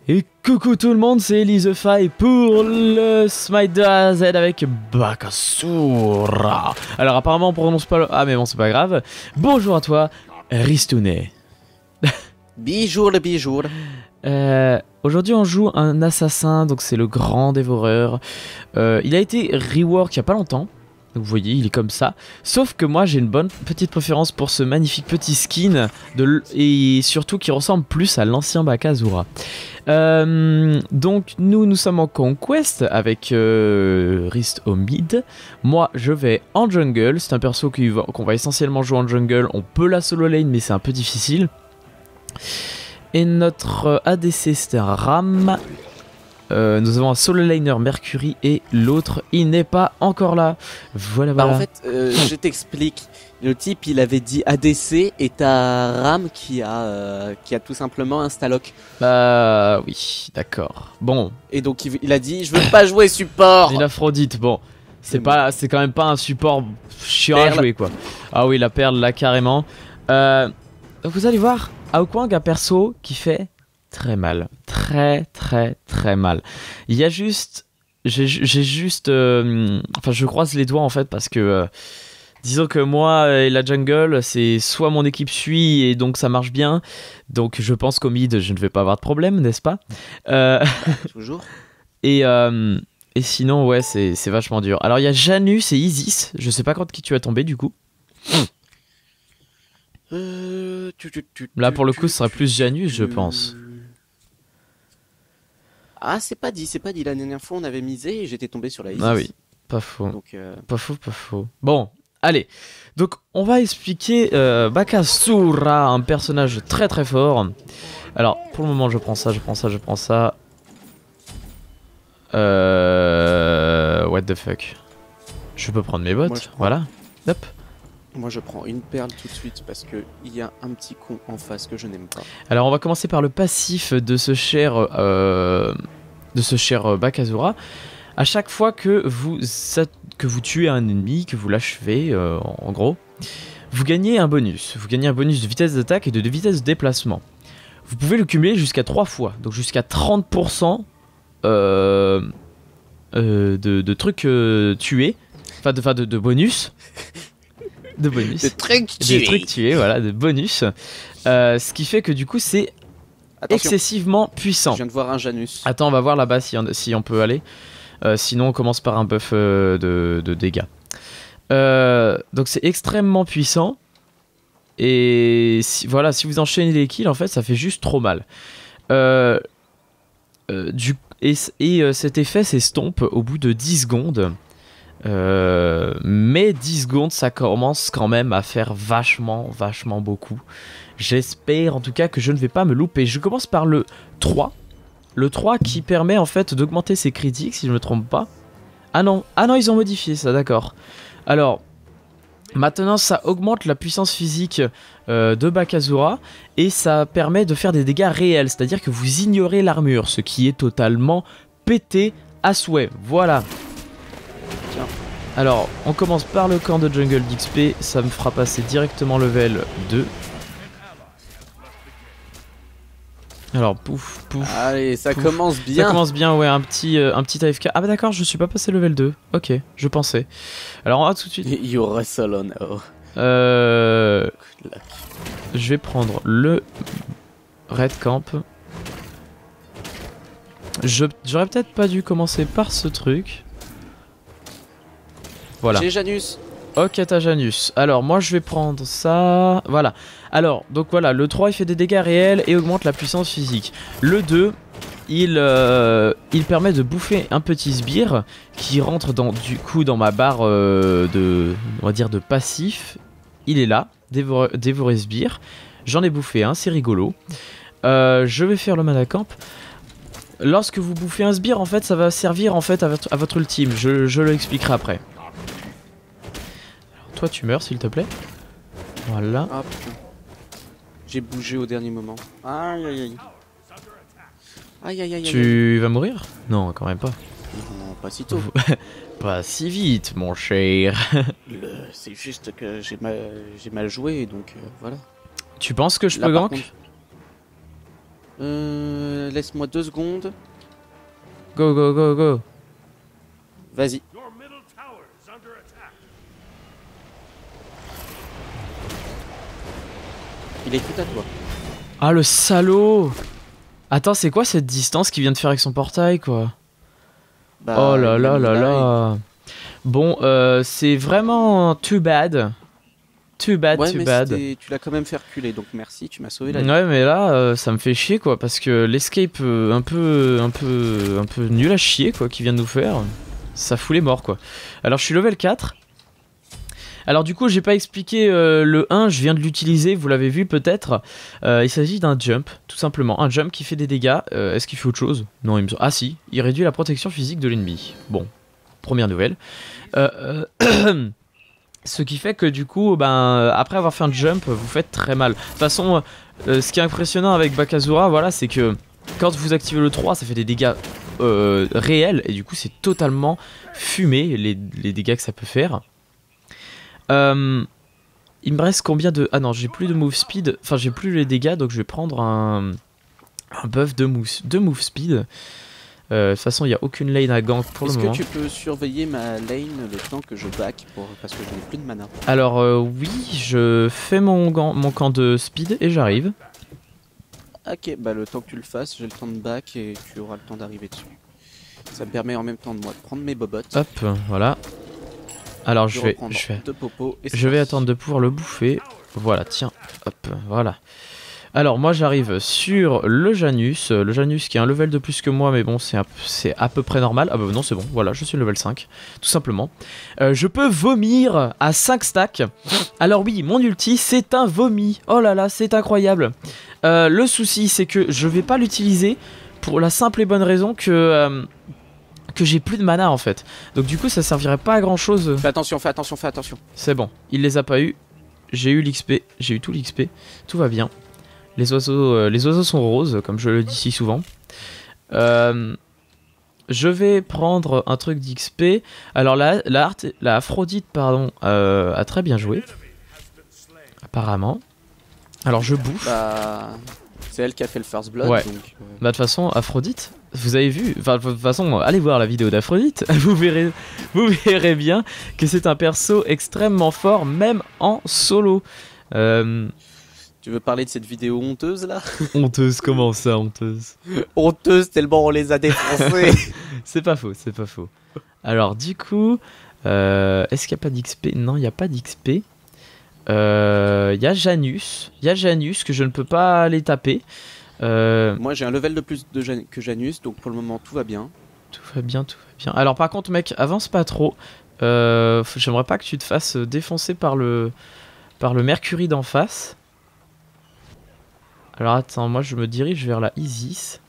Et coucou tout le monde, c'est ElizeFi pour le Smite de A à Z avec Bakasura. Alors apparemment on prononce pas le... Ah mais bon c'est pas grave. Bonjour à toi, Ristoune. Bijour le bijour. Aujourd'hui on joue un assassin, donc c'est le grand dévoreur. Il a été rework il y a pas longtemps. Donc vous voyez, il est comme ça. Sauf que moi j'ai une bonne petite préférence pour ce magnifique petit skin et surtout qui ressemble plus à l'ancien Bakasura. Donc nous sommes en conquest avec Rist au mid. Moi je vais en jungle. C'est un perso qu'on va essentiellement jouer en jungle. On peut la solo lane mais c'est un peu difficile. Et notre ADC c'est un Ram. Nous avons un solo laner Mercury et l'autre il n'est pas encore là. Voilà, voilà. Bah en fait je t'explique. Le type il avait dit ADC et t'as Ram qui a tout simplement un Stalock. Bah oui, d'accord. Bon. Et donc il a dit je veux pas jouer support. Une Aphrodite, bon. C'est quand même pas un support chiant à jouer quoi. Ah oui la perle là carrément. Vous allez voir, Aokwang a un perso qui fait très mal. Très mal. Il y a juste... J'ai juste... Enfin je croise les doigts en fait parce que... disons que moi et la jungle, c'est soit mon équipe suit et donc ça marche bien. Donc je pense qu'au mid je ne vais pas avoir de problème, n'est-ce pas? Toujours. Et sinon ouais c'est vachement dur. Alors il y a Janus et Isis. Je sais pas contre qui tu as tombé du coup. Là pour le coup ce serait plus Janus je pense. Ah c'est pas dit. La dernière fois on avait misé et j'étais tombé sur la Isis. Ah oui, pas faux. Donc, pas faux. Bon, allez. Donc on va expliquer Bakasura, un personnage très fort. Alors pour le moment je prends ça. What the fuck. Je peux prendre mes bottes, voilà. Hop. Moi je prends une perle tout de suite parce que il y a un petit con en face que je n'aime pas. Alors on va commencer par le passif de ce cher Bakasura. À chaque fois que vous tuez un ennemi, que vous l'achevez, en gros, vous gagnez un bonus. Vous gagnez un bonus de vitesse d'attaque et de vitesse de déplacement. Vous pouvez le cumuler jusqu'à 3 fois, donc jusqu'à 30% de trucs tués, enfin de bonus. De bonus. Des trucs tués, voilà, de bonus. Ce qui fait que du coup c'est excessivement puissant. Je viens de voir un Janus. Attends, on va voir là-bas si on peut aller. Sinon on commence par un buff de dégâts. Donc c'est extrêmement puissant. Et voilà, si vous enchaînez les kills, en fait ça fait juste trop mal. Cet effet s'estompe au bout de 10 secondes. Mais 10 secondes ça commence quand même à faire vachement beaucoup. J'espère en tout cas que je ne vais pas me louper. Je commence par le 3. Le 3 qui permet en fait d'augmenter ses critiques si je ne me trompe pas. Ah non ils ont modifié ça, d'accord. Alors maintenant ça augmente la puissance physique de Bakasura et ça permet de faire des dégâts réels. C'est à dire que vous ignorez l'armure, ce qui est totalement pété à souhait. Voilà. Alors, on commence par le camp de jungle d'XP, ça me fera passer directement level 2. Alors, pouf. Allez, ça pouf. commence bien. Ça commence bien, ouais, un petit AFK. Ah bah d'accord, je suis pas passé level 2. Ok, je pensais. Alors, on va tout de suite. You're a solo now. Je vais prendre le Red Camp. J'aurais peut-être pas dû commencer par ce truc. Voilà. J'ai Janus. Ok, t'as Janus. Alors, moi, je vais prendre ça. Voilà. Alors, donc voilà, le 3, il fait des dégâts réels et augmente la puissance physique. Le 2, il permet de bouffer un petit sbire qui rentre du coup dans ma barre on va dire de passif. Il est là, dévorer sbire. J'en ai bouffé un, c'est rigolo. Je vais faire le mana camp. Lorsque vous bouffez un sbire, en fait, ça va servir en fait à votre ultime. Je l'expliquerai après. Toi tu meurs s'il te plaît. Voilà. Ah putain. J'ai bougé au dernier moment. Aïe. Tu vas mourir? Non, quand même pas. Non, pas si tôt. Pas si vite mon cher. C'est juste que j'ai mal joué donc voilà. Tu penses que je peux gank? Laisse-moi 2 secondes. Go, go, go, go. Vas-y. Il est tout à toi. Ah, le salaud! Attends, c'est quoi cette distance qu'il vient de faire avec son portail, quoi? Bah, Oh là il a là mis là là, là. Bon, c'est vraiment too bad. Too bad, Ouais, too mais bad. tu l'as quand même fait reculer, donc merci, tu m'as sauvé la vie. Ouais, mais là, ça me fait chier, quoi, parce que l'escape un peu nul à chier, quoi, qu'il vient de nous faire, ça fout les morts, quoi. Alors, je suis level 4. Alors, du coup, j'ai pas expliqué le 1, je viens de l'utiliser, vous l'avez vu peut-être. Il s'agit d'un jump, tout simplement. Un jump qui fait des dégâts. Est-ce qu'il fait autre chose? Non, il me... Ah si, il réduit la protection physique de l'ennemi. Bon, première nouvelle. Ce qui fait que du coup, après avoir fait un jump, vous faites très mal. De toute façon, ce qui est impressionnant avec Bakazura, voilà, c'est que quand vous activez le 3, ça fait des dégâts réels. Et du coup, c'est totalement fumé, les dégâts que ça peut faire. Il me reste combien de... Ah non, j'ai plus de move speed. Enfin, j'ai plus les dégâts, donc je vais prendre un buff de move speed. De toute façon, il n'y a aucune lane à gank pour le moment. Est-ce que tu peux surveiller ma lane le temps que je back parce que je n'ai plus de mana? Alors oui, je fais mon camp de speed et j'arrive. Ok, bah le temps que tu le fasses, j'ai le temps de back et tu auras le temps d'arriver dessus. Ça me permet en même temps de moi de prendre mes bobottes. Hop, voilà. Alors je vais attendre de pouvoir le bouffer. Voilà, tiens, hop, voilà. Alors moi j'arrive sur le Janus qui a un level de plus que moi, mais bon c'est à peu près normal. Ah bah non c'est bon, voilà, je suis level 5, tout simplement. Je peux vomir à 5 stacks. Alors oui, mon ulti c'est un vomi, oh là là c'est incroyable. Le souci c'est que je vais pas l'utiliser pour la simple et bonne raison que j'ai plus de mana en fait. Donc du coup ça servirait pas à grand chose. Fais attention, fais attention, fais attention. C'est bon, il les a pas eu. J'ai eu l'XP, j'ai eu tout l'XP, tout va bien. Les oiseaux sont roses, comme je le dis si souvent. Je vais prendre un truc d'XP. Alors la Aphrodite, pardon, a très bien joué. Apparemment. Alors je bouffe. Bah, c'est elle qui a fait le first blood. Ouais. Donc, bah de toute façon, Aphrodite, vous avez vu. Enfin, de toute façon, allez voir la vidéo d'Aphrodite. vous verrez bien que c'est un perso extrêmement fort, même en solo. Tu veux parler de cette vidéo honteuse là? Honteuse, comment ça, honteuse? Honteuse tellement on les a défoncés. C'est pas faux, c'est pas faux. Alors du coup, est-ce qu'il n'y a pas d'XP? Non, il n'y a pas d'XP. Il y a Janus. Il y a Janus que je ne peux pas aller taper. Moi j'ai un level de plus que Janus, donc pour le moment tout va bien. Tout va bien, tout va bien. Alors par contre mec, avance pas trop. J'aimerais pas que tu te fasses défoncer par le Mercury d'en face. Alors attends, moi je me dirige vers la Isis.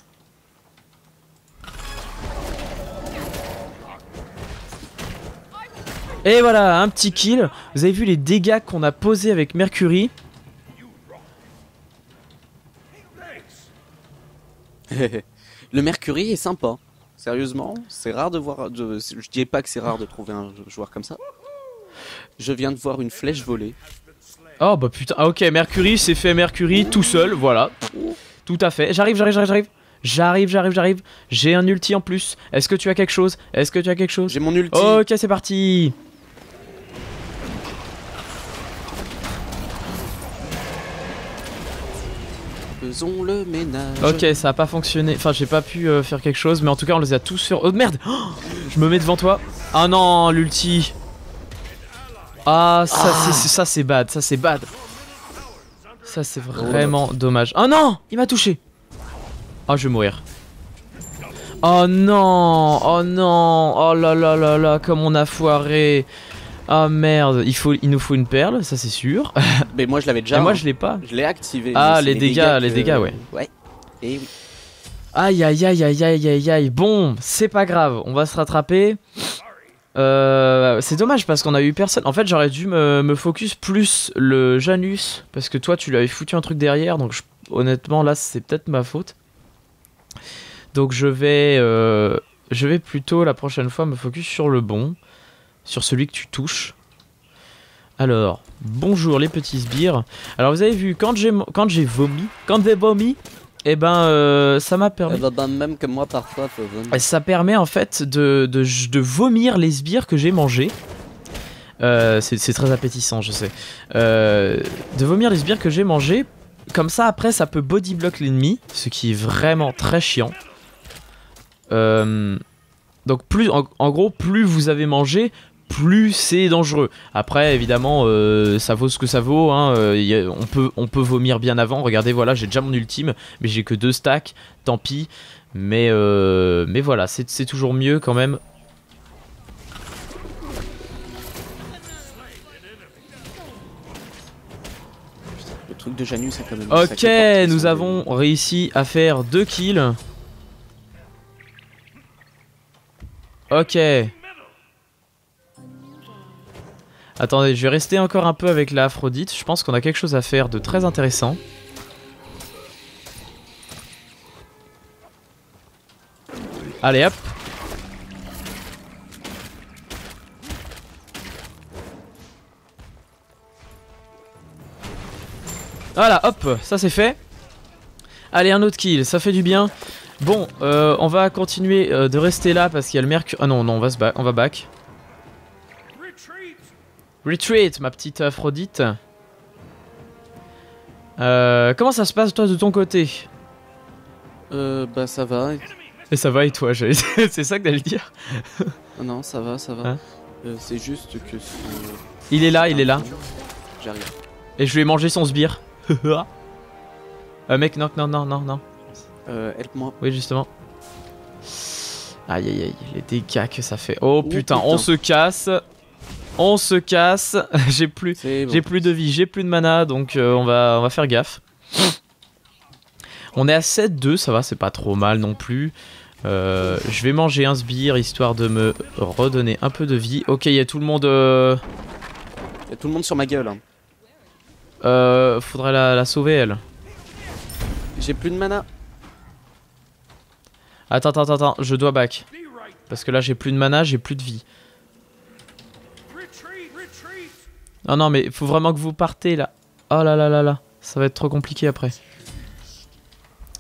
Et voilà, un petit kill. Vous avez vu les dégâts qu'on a posés avec Mercury. Le Mercury est sympa. Sérieusement, c'est rare de voir... Je dis pas que c'est rare de trouver un joueur comme ça. Je viens de voir une flèche voler. Oh bah putain, ah, ok, Mercury s'est fait Mercury tout seul, voilà. Tout à fait, j'arrive. J'ai un ulti en plus. Est-ce que tu as quelque chose? J'ai mon ulti. Ok, c'est parti. Faisons le ménage. Ok, ça a pas fonctionné. Enfin, j'ai pas pu faire quelque chose, mais en tout cas, on les a tous sur... Oh merde, je me mets devant toi. Ah non, l'ulti. Ah, ça c'est bad, ça c'est bad. Ça c'est vraiment dommage. Oh non, il m'a touché. Oh, je vais mourir. Oh non, oh là là là là, comme on a foiré. Ah merde, il nous faut une perle, ça c'est sûr. Mais moi je l'avais déjà. Et moi je l'ai pas. Je l'ai activé. Ah, les dégâts, ouais. Ouais. Et oui. Aïe. Bon, c'est pas grave, on va se rattraper. C'est dommage parce qu'on a eu personne. En fait, j'aurais dû me focus plus le Janus parce que toi, tu lui avais foutu un truc derrière. Donc, honnêtement, là, c'est peut-être ma faute. Donc, je vais plutôt la prochaine fois me focus sur le bon, sur celui que tu touches. Alors, bonjour les petits sbires. Alors, vous avez vu quand j'ai vomi, Et ben ça m'a permis. Même que moi parfois. Ça permet en fait de vomir les sbires que j'ai mangés. C'est très appétissant, je sais. De vomir les sbires que j'ai mangés. Comme ça, après, ça peut bodyblock l'ennemi, ce qui est vraiment très chiant. Donc, en gros, plus vous avez mangé, plus c'est dangereux. Après, évidemment, ça vaut ce que ça vaut. Hein. On peut vomir bien avant. Regardez, voilà, j'ai déjà mon ultime, mais j'ai que 2 stacks. Tant pis. Mais voilà, c'est toujours mieux quand même. Le truc de Janus, c'est quand même. Ok, nous avons réussi à faire 2 kills. Ok. Attendez, je vais rester encore un peu avec la Aphrodite. Je pense qu'on a quelque chose à faire de très intéressant. Allez hop. Voilà, hop, ça c'est fait. Allez, un autre kill, ça fait du bien. Bon, on va continuer de rester là parce qu'il y a le mercure. Ah non, non, on va back. Retreat, ma petite Aphrodite. Comment ça se passe toi de ton côté? Bah ça va. Et ça va et toi? C'est ça que t'allais dire? Non, ça va, ça va. Hein, c'est juste que... il est là, il est là. J'arrive. Et je lui ai mangé son sbire. Mec, non, non, non, non, non. Help-moi. Oui, justement. Aïe, aïe, aïe, les dégâts que ça fait. Oh, putain, putain. on se casse. On se casse. J'ai plus de vie, j'ai plus de mana, donc on va faire gaffe. On est à 7-2, ça va, c'est pas trop mal non plus. Je vais manger un sbire histoire de me redonner un peu de vie. Ok, il y a tout le monde. Il y a tout le monde sur ma gueule. Hein. Faudrait la sauver elle. J'ai plus de mana. Attends, je dois back. Parce que là j'ai plus de mana, j'ai plus de vie. Non, non, mais faut vraiment que vous partez là. Oh là là là là, ça va être trop compliqué après.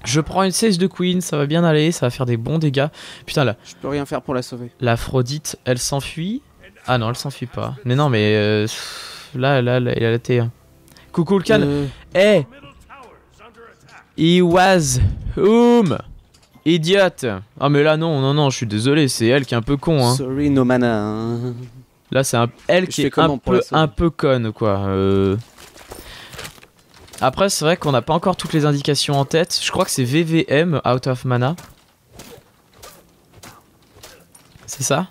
Je prends une 16 de Queen, ça va bien aller, ça va faire des bons dégâts. Putain là. Je peux rien faire pour la sauver. L'Aphrodite, elle s'enfuit. Ah non, elle s'enfuit pas. Mais non, mais là, il a la T1. Coucou le can. Hey, he was idiot. Ah mais là non, non, non, je suis désolé, c'est elle qui est un peu con. Hein. Sorry, no mana. Hein. Là c'est elle qui est un peu conne quoi. Après c'est vrai qu'on n'a pas encore toutes les indications en tête. Je crois que c'est VVM, out of mana. C'est ça?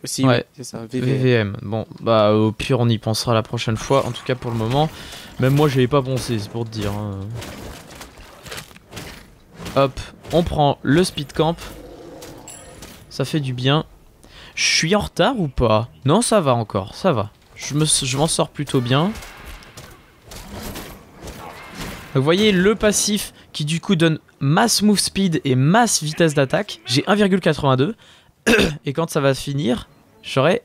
Si, ouais, oui, c'est ça, VVM. Bon, bah au pire on y pensera la prochaine fois. En tout cas pour le moment, même moi j'y avais pas pensé, c'est pour te dire. Hein. Hop, on prend le speed camp. Ça fait du bien. Je suis en retard ou pas? Non, ça va encore, ça va. Je m'en sors plutôt bien. Donc, vous voyez le passif qui du coup donne masse move speed et masse vitesse d'attaque. J'ai 1,82. Et quand ça va finir, j'aurai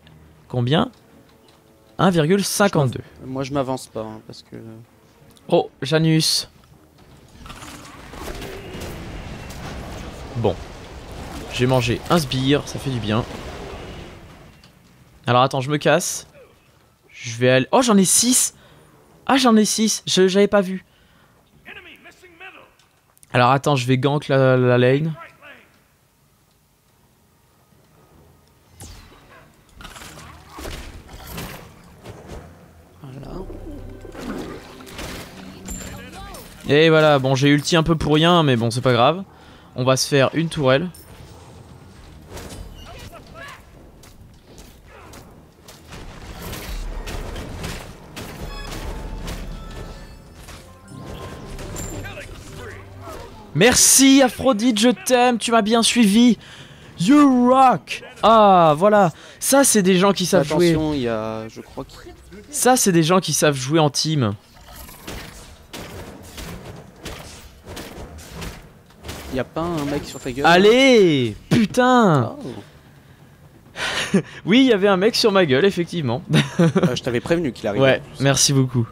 combien? 1,52. Moi je m'avance pas hein, parce que... Oh, Janus. Bon. J'ai mangé un sbire, ça fait du bien. Alors attends, je me casse. Je vais aller... Oh, j'en ai 6. Ah, j'en ai 6. J'avais pas vu. Alors attends, je vais gank la lane. Et voilà, bon j'ai ulti un peu pour rien, mais bon c'est pas grave. On va se faire une tourelle. Merci Aphrodite, je t'aime, tu m'as bien suivi. You rock. Ah voilà, ça c'est des gens qui savent jouer. Attention, il y a, je crois que... Ça c'est des gens qui savent jouer en team. Y'a pas un mec sur ta gueule? Allez, putain. Oh. Oui, il y avait un mec sur ma gueule, effectivement. Je t'avais prévenu qu'il arrivait. Ouais, merci beaucoup.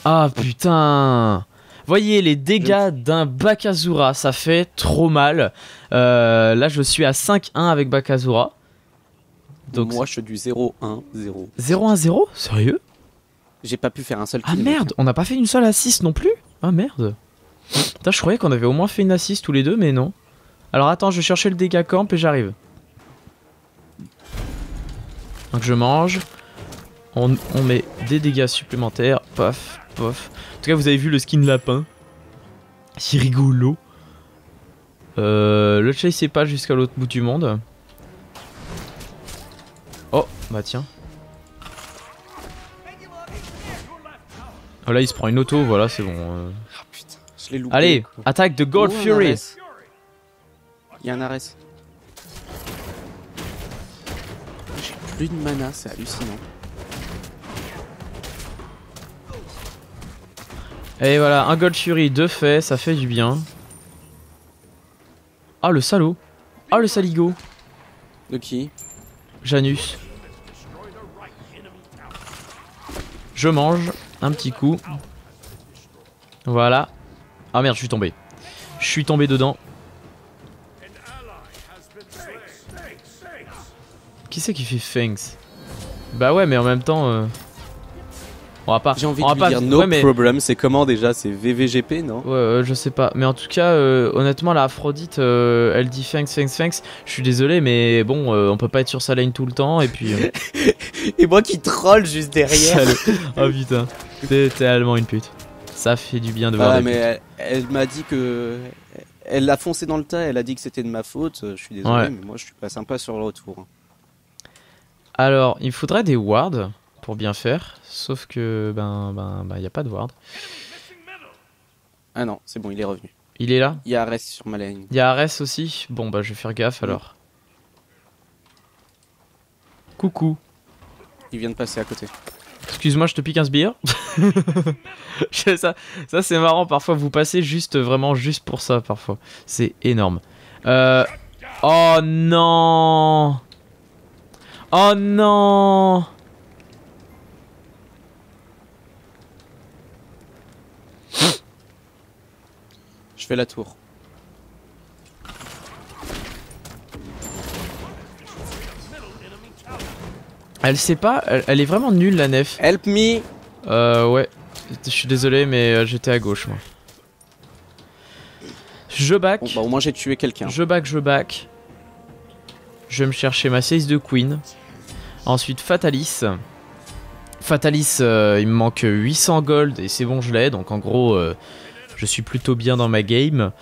Ah putain. Voyez les dégâts d'un Bakazura, ça fait trop mal. Là je suis à 5-1 avec Bakazura. Donc moi je suis du 0-1-0. 0-1-0 ? Sérieux ? J'ai pas pu faire un seul kill. Ah merde, on n'a pas fait une seule assist non plus ? Ah merde. Putain, je croyais qu'on avait au moins fait une assist tous les deux, mais non. Alors attends, je vais chercher le dégât camp et j'arrive. Donc je mange. On met des dégâts supplémentaires. Paf, paf. En tout cas, vous avez vu le skin lapin. C'est rigolo. Le chase c'est pas jusqu'à l'autre bout du monde. Oh, bah tiens. Oh là, il se prend une auto, voilà, c'est bon. Ah putain, je l'ai loupé. Allez, quoi. attaque de Gold Fury. Il y a un arrêt. J'ai plus de mana, c'est hallucinant. Et voilà, un Gold Fury de fait, ça fait du bien. Ah le salaud. Ah le saligo. De qui? Janus. Je mange un petit coup. Voilà. Ah merde, je suis tombé. Je suis tombé dedans. Qui c'est qui fait Fangs? Bah ouais, mais en même temps... On va pas... J'ai envie on va de lui pas... dire no ouais, mais... problem, c'est comment déjà? C'est VVGP, non? Ouais, je sais pas. Mais en tout cas, honnêtement, la Aphrodite, elle dit Fangs, Fangs, Fangs. Je suis désolé, mais bon, on peut pas être sur sa lane tout le temps, et puis... Et moi qui troll juste derrière. Oh putain, t'es tellement une pute. Ça fait du bien de voir des mais elle m'a dit que... Elle a foncé dans le tas, elle a dit que c'était de ma faute. Je suis désolé, Ouais. mais moi je suis pas sympa sur le retour. Alors, il faudrait des wards pour bien faire, sauf que y a pas de ward. Ah non, c'est bon, il est revenu. Il est là. Il y a Arès sur ma lane. Il y a Ares aussi. Bon bah je vais faire gaffe alors. Coucou. Il vient de passer à côté. Excuse-moi, je te pique un sbire. ça c'est marrant, parfois vous passez juste vraiment juste pour ça parfois. C'est énorme. Oh non. Oh non. Je fais la tour. Elle sait pas, elle est vraiment nulle la nef. Help me. Ouais, je suis désolé mais j'étais à gauche moi. Je back. Bon bah au moins j'ai tué quelqu'un. Je back. Je vais me chercher ma 6 de Queen. Ensuite Fatalis. Fatalis, il me manque 800 gold et c'est bon, je l'ai. Donc en gros, je suis plutôt bien dans ma game.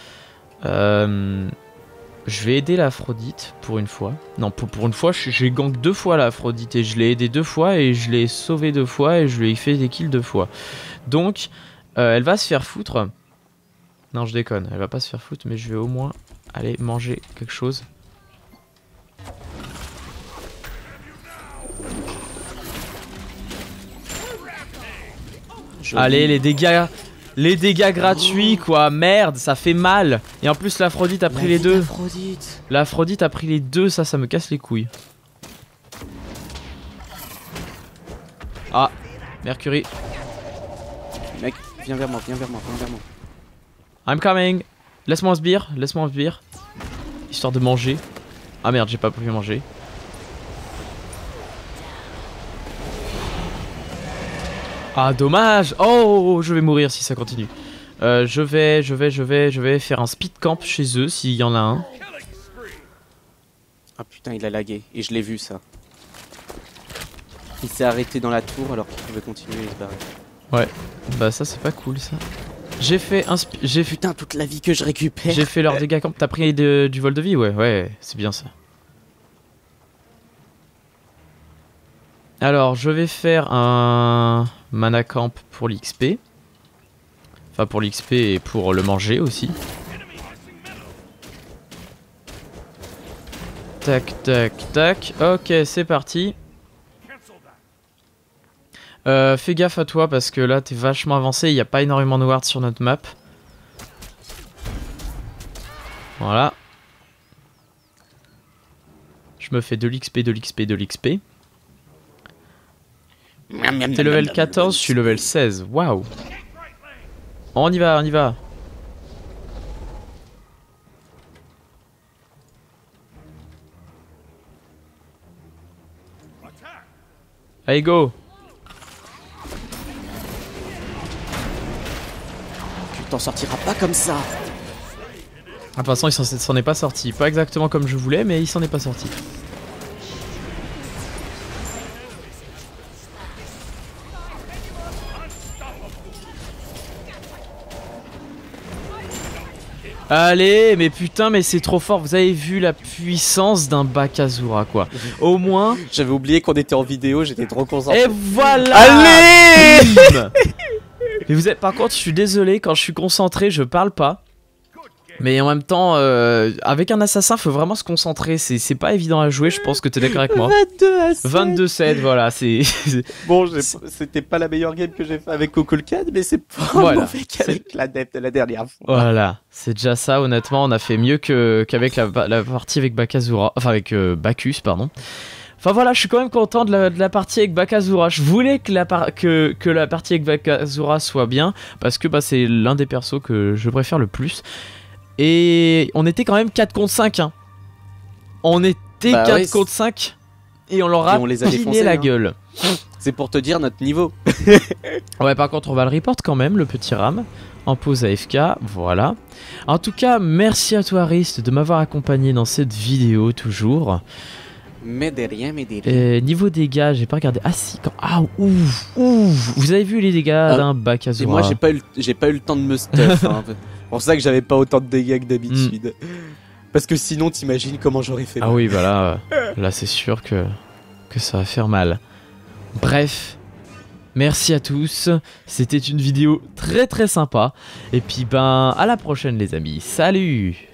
Je vais aider l'Aphrodite pour une fois. Non, pour une fois, j'ai gank 2 fois l'Aphrodite et je l'ai aidé 2 fois et je l'ai sauvé 2 fois et je lui ai fait des kills 2 fois. Donc, elle va se faire foutre. Non, je déconne, elle va pas se faire foutre, mais je vais au moins aller manger quelque chose. Allez, les dégâts gratuits quoi, merde, ça fait mal. Et en plus l'Aphrodite a pris les deux. L'Aphrodite a pris les deux, ça me casse les couilles. Ah, Mercury. Mec, viens vers moi. I'm coming. Laisse-moi un sbire. Histoire de manger. Ah merde, j'ai pas pu manger. Ah dommage. Oh, je vais mourir si ça continue. Je vais faire un speed camp chez eux s'il y en a un. Ah putain, il a lagué. Et je l'ai vu ça. Il s'est arrêté dans la tour alors qu'il pouvait continuer et se barrer. Ouais, bah ça c'est pas cool ça. J'ai fait un Putain, toute la vie que je récupère. J'ai fait leur dégâts camp. T'as pris du vol de vie? Ouais, c'est bien ça. Alors, je vais faire un mana camp pour l'XP. Enfin, pour l'XP et pour le manger aussi. Tac. Ok, c'est parti. Fais gaffe à toi parce que là, t'es vachement avancé. Il n'y a pas énormément de wards sur notre map. Voilà. Je me fais de l'XP. T'es level 14, je suis level 16. Waouh. On y va, on y va. Allez, go. Tu t'en sortiras pas comme ça. De toute façon, il s'en est pas sorti. Pas exactement comme je voulais, mais il s'en est pas sorti. Allez, mais putain, mais c'est trop fort. Vous avez vu la puissance d'un Bakasura, quoi. Au moins. J'avais oublié qu'on était en vidéo, j'étais trop concentré. Et voilà. Allez. Bim. Mais vous êtes, par contre, je suis désolé, quand je suis concentré, je parle pas. Mais en même temps, avec un assassin, faut vraiment se concentrer. C'est pas évident à jouer, je pense que t'es d'accord avec moi. 22-7, voilà, c'est... Bon, c'était pas la meilleure game que j'ai fait avec Kukulkan, mais c'est pas Voilà, mauvais qu'avec l'adepte de la dernière fois. Voilà, c'est déjà ça, honnêtement, on a fait mieux qu'avec la partie avec Bakasura, enfin avec Bacchus, pardon. Enfin voilà, je suis quand même content de la partie avec Bakasura. Je voulais que la partie avec Bakasura soit bien, parce que bah, c'est l'un des persos que je préfère le plus. Et on était quand même 4 contre 5, hein. On était 4 contre 5 et on leur a piné la gueule. C'est pour te dire notre niveau. Ouais, par contre, on va le report quand même, le petit Ram. En pause AFK, voilà. En tout cas, merci à toi, Rist, de m'avoir accompagné dans cette vidéo, toujours. Mais de rien, mais de rien. Niveau dégâts, j'ai pas regardé. Ah si, quand... Ah, ouf, ouf. Vous avez vu les dégâts d'un Bakasura? Et moi, j'ai pas eu le temps de me stuff. Hein. C'est pour ça que j'avais pas autant de dégâts que d'habitude. Parce que sinon, t'imagines comment j'aurais fait mal. Ah oui, bah là c'est sûr que ça va faire mal. Bref, merci à tous. C'était une vidéo très très sympa. Et puis ben, à la prochaine les amis. Salut!